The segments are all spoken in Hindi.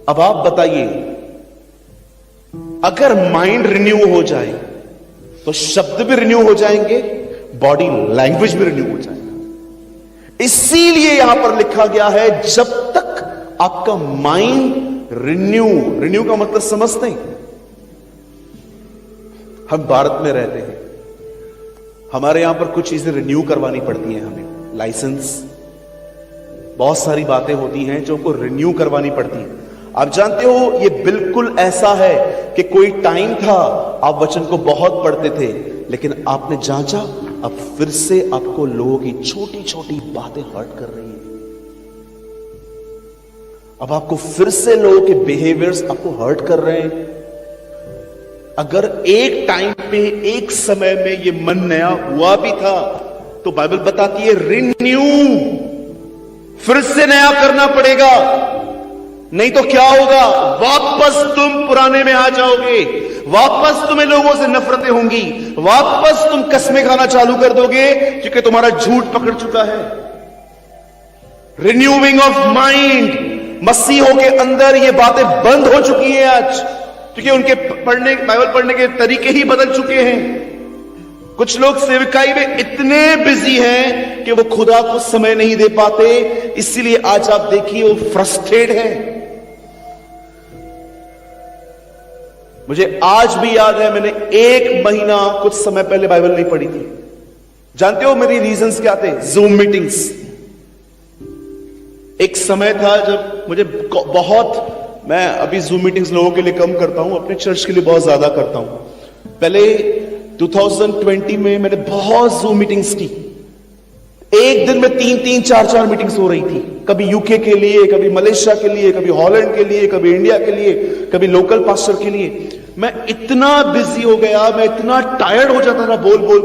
अब आप बताइए, अगर माइंड रिन्यू हो जाए तो शब्द भी रिन्यू हो जाएंगे, बॉडी लैंग्वेज भी रिन्यू हो जाएगा। इसीलिए यहां पर लिखा गया है, जब तक आपका माइंड रिन्यू का मतलब समझते हैं। हम भारत में रहते हैं, हमारे यहां पर कुछ चीजें रिन्यू करवानी पड़ती हैं हमें, लाइसेंस, बहुत सारी बातें होती हैं जो को रिन्यू करवानी पड़ती हैं। आप जानते हो, ये बिल्कुल ऐसा है कि कोई टाइम था आप वचन को बहुत पढ़ते थे, लेकिन आपने जांचा, अब फिर से आपको लोगों की छोटी छोटी बातें हर्ट कर रही हैं। अब आपको फिर से लोगों के बिहेवियर्स आपको हर्ट कर रहे हैं। अगर एक टाइम पे, एक समय में ये मन नया हुआ भी था, तो बाइबल बताती है रिन्यू, फिर से नया करना पड़ेगा, नहीं तो क्या होगा, वापस तुम पुराने में आ जाओगे, वापस तुम्हें लोगों से नफरतें होंगी, वापस तुम कस्में खाना चालू कर दोगे, क्योंकि तुम्हारा झूठ पकड़ चुका है। रिन्यूइंग ऑफ माइंड, मसीहों के अंदर ये बातें बंद हो चुकी हैं आज, क्योंकि उनके बाइबल पढ़ने के तरीके ही बदल चुके हैं। कुछ लोग सेवकाई में इतने बिजी हैं कि वो खुदा को समय नहीं दे पाते, इसीलिए आज आप देखिए वो फ्रस्ट्रेट है। मुझे आज भी याद है, मैंने 1 महीना कुछ समय पहले बाइबल नहीं पढ़ी थी। जानते हो मेरी रीजंस क्या थे? Zoom meetings. एक समय था जब मुझे बहुत, मैं अभी जूम मीटिंग्स लोगों के लिए कम करता हूं, अपने चर्च के लिए बहुत ज्यादा करता हूं। पहले 2020 में मैंने बहुत जूम मीटिंग्स की, एक दिन में 3-3, 4-4 मीटिंग्स हो रही थी, कभी यूके के लिए, कभी मलेशिया के लिए, कभी हॉलैंड के लिए, कभी इंडिया के लिए, कभी लोकल पास्टर के लिए। मैं इतना बिजी हो गया, मैं इतना टायर्ड हो जाता था बोल बोल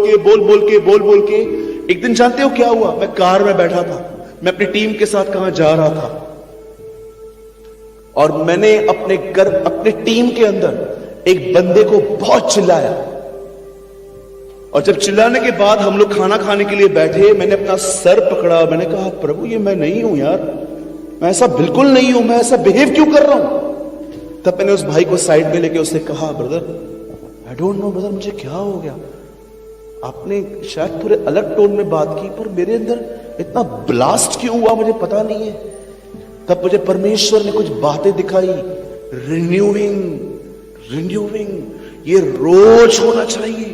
के। एक दिन जानते हो क्या हुआ? मैं कार में बैठा था, मैं अपनी टीम के साथ कहां जा रहा था, और मैंने अपने टीम के अंदर एक बंदे को बहुत चिल्लाया, और जब चिल्लाने के बाद हम लोग खाना खाने के लिए बैठे, मैंने अपना सर पकड़ा, मैंने कहा प्रभु ये मैं नहीं हूं यार, मैं ऐसा बिल्कुल नहीं हूं, मैं ऐसा बिहेव क्यों कर रहा हूं? तब मैंने उस भाई को साइड में लेके उससे कहा, brother I don't know brother, मुझे क्या हो गया? आपने शायद थोड़े अलग टोन में बात की, पर मेरे अंदर इतना ब्लास्ट क्यों हुआ मुझे पता नहीं है। तब मुझे परमेश्वर ने कुछ बातें दिखाई, रिन्यूइंग, ये रोज होना चाहिए।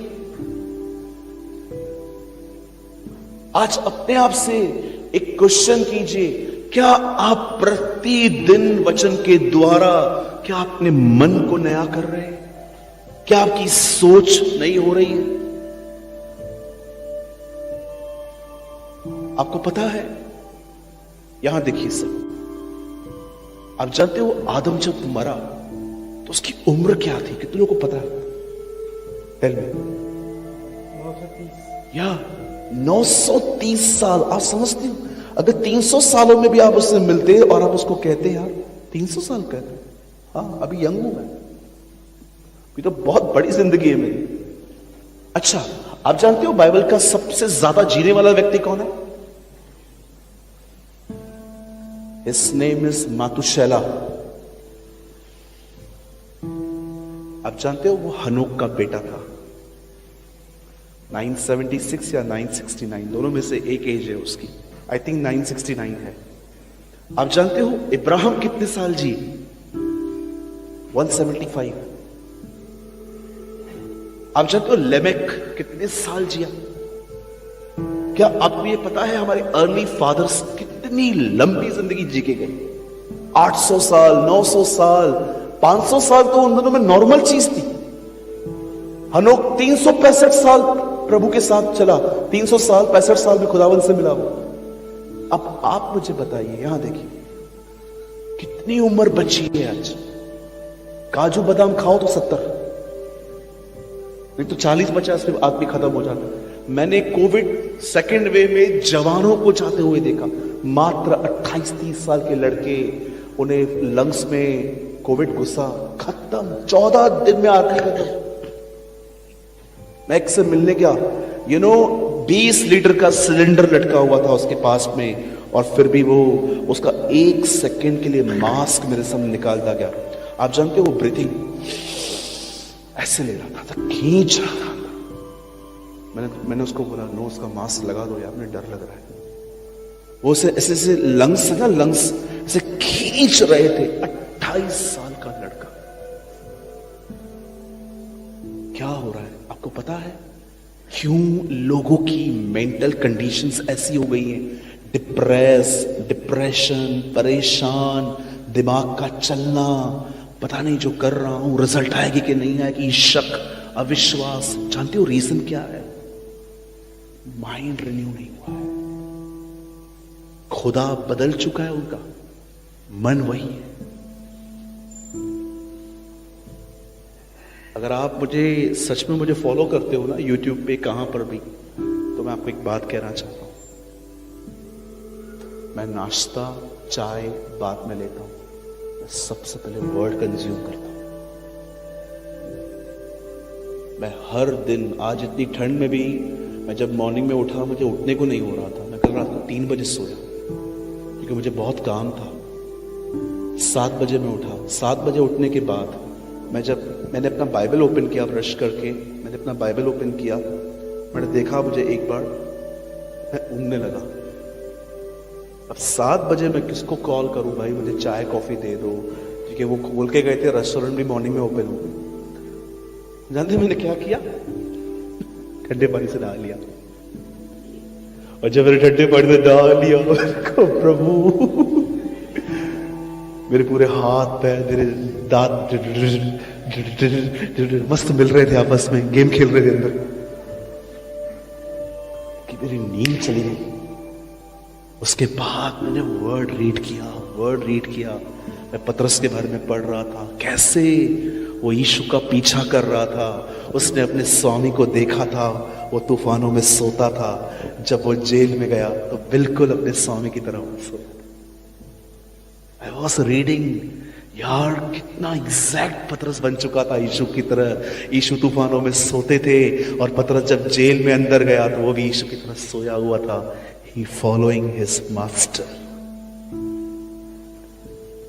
आज अपने आप से एक क्वेश्चन कीजिए, क्या आप प्रतिदिन वचन के द्वारा क्या अपने मन को नया कर रहे हैं? क्या आपकी सोच नई हो रही है? आपको पता है, यहां देखिए सब, आप जानते हो आदम जब मरा तो उसकी उम्र क्या थी? कितने लोगों को पता है? Tell me. 930 साल। आप समझते हो, अगर 300 सालों में भी आप उससे मिलते और आप उसको कहते यार 300 साल कहते, हाँ अभी यंग हूं मैं, अभी तो बहुत बड़ी जिंदगी है मेरी। अच्छा, आप जानते हो बाइबल का सबसे ज्यादा जीने वाला व्यक्ति कौन है? His name is मातुशैला। आप जानते हो वो हनोक का बेटा था। 976 या 969, दोनों में से एक एज है उसकी, आई थिंक 969 है। आप जानते हो इब्राहिम कितने साल जी? 175। आप जानते हो लेमेक कितने साल जिया? क्या आपको ये पता है हमारे अर्ली फादर्स कितनी लंबी जिंदगी जी के गए? 800 साल, 900 साल, 500 साल तो उन दोनों में नॉर्मल चीज थी। हनोक 365 साल प्रभु के साथ चला, 300 साल 65 साल में खुदावन से मिला वो। अब आप मुझे बताइए, यहां देखिए कितनी उम्र बची है आज। काजू बादाम खाओ तो 70, नहीं तो 40-50 में आदमी खत्म हो जाता। मैंने कोविड सेकेंड वेव में जवानों को जाते हुए देखा, मात्र 28-30 साल के लड़के, उन्हें लंग्स में कोविड घुसा, खत्म, 14 दिन में आदमी खत्म। मैं एक से मिलने गया, 20 लीटर का सिलेंडर लटका हुआ था उसके पास में, और फिर भी वो उसका 1 सेकंड के लिए मास्क मेरे सामने निकालता गया। आप जानते हो वो ब्रीथिंग ऐसे ले रहा था, खींच रहा था। मैंने उसको बोला, नो, उसका मास्क लगा दो यार, मुझे डर लग रहा है। वो ऐसे ऐसे लंग्स है ना, लंग्स ऐसे खींच रहे थे। 28 साल का लड़का। क्या हो रहा है आपको पता है? क्यों लोगों की मेंटल कंडीशंस ऐसी हो गई हैं? डिप्रेशन, परेशान, दिमाग का चलना, पता नहीं जो कर रहा हूं रिजल्ट आएगी कि नहीं आएगी, शक, अविश्वास। जानते हो रीजन क्या है? माइंड रिन्यू नहीं हुआ है। खुदा बदल चुका है, उनका मन वही है। अगर आप मुझे सच में मुझे फॉलो करते हो ना यूट्यूब पे, कहां पर भी, तो मैं आपको एक बात कहना चाहता हूं। मैं नाश्ता चाय बाद में लेता हूं, मैं सबसे पहले वर्ड कंज्यूम करता हूं। मैं हर दिन, आज इतनी ठंड में भी, मैं जब मॉर्निंग में उठा मुझे उठने को नहीं हो रहा था। मैं कल रात को 3 बजे सोया क्योंकि मुझे बहुत काम था। 7 बजे मैं उठा। 7 बजे उठने के बाद मैंने अपना बाइबल ओपन किया, ब्रश करके मैंने अपना बाइबल ओपन किया। मैंने देखा, मुझे एक बार मैं ऊँगने लगा। अब 7 बजे मैं किसको कॉल करूं भाई, मुझे चाय कॉफी दे दो, क्योंकि वो बोल के गए थे रेस्टोरेंट भी मॉर्निंग में ओपन हो। जानते मैंने क्या किया? ठंडे पानी से नहा लिया। और जब मैंने ठंडे पानी से नहा लिया, प्रभु, मेरे पूरे हाथ पैर, मेरे दांत मस्त मिल रहे थे आपस में, गेम खेल रहे थे अंदर, कि मेरी नींद चली गई। उसके बाद मैंने वर्ड रीड किया। मैं पतरस के बारे में पढ़ रहा था, कैसे वो यीशु का पीछा कर रहा था। उसने अपने स्वामी को देखा था, वो तूफानों में सोता था। जब वो जेल में गया तो बिल्कुल अपने स्वामी की तरह वो सोया। आई वॉज रीडिंग, यार कितना एग्जैक्ट पतरस बन चुका था यीशु की तरह। यीशु तूफानों में सोते थे और पतरस जब जेल में अंदर गया तो वो भी यीशु की तरह सोया हुआ था। ही फॉलोइंग हिज मास्टर।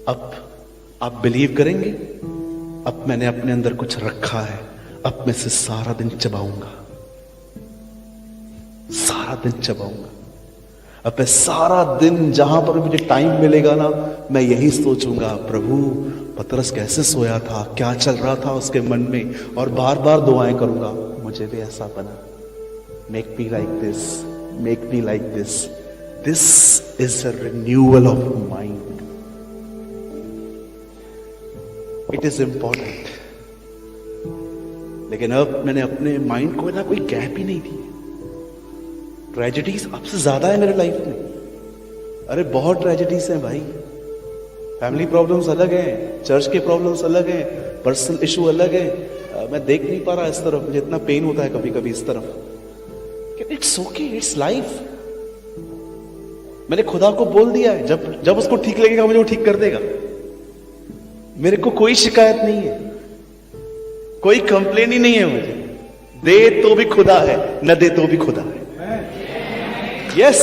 अब आप बिलीव करेंगे, अब मैंने अपने अंदर कुछ रखा है, अब मैं से सारा दिन चबाऊंगा। अब मैं सारा दिन जहां पर मुझे टाइम मिलेगा ना, मैं यही सोचूंगा, प्रभु पतरस कैसे सोया था, क्या चल रहा था उसके मन में, और बार बार दुआएं करूंगा, मुझे भी ऐसा बना। Make me like this. This is a renewal of mind. It is important. लेकिन अब मैंने अपने माइंड को ना कोई गैप ही नहीं दी। ट्रेजेडीज अब से ज्यादा है मेरे लाइफ में। अरे बहुत ट्रेजेडीज हैं भाई। फैमिली प्रॉब्लम्स अलग हैं, चर्च के प्रॉब्लम्स अलग हैं, पर्सनल इशू अलग है। मैं देख नहीं पा रहा इस तरफ, मुझे इतना पेन होता है कभी कभी इस तरफ। It's okay, it's life. मैंने खुदा को बोल दिया है, जब उसको ठीक लगेगा मुझे वो ठीक कर देगा। मेरे को कोई शिकायत नहीं है, कोई कंप्लेन ही नहीं है मुझे। दे तो भी खुदा है, न दे तो भी खुदा है। यस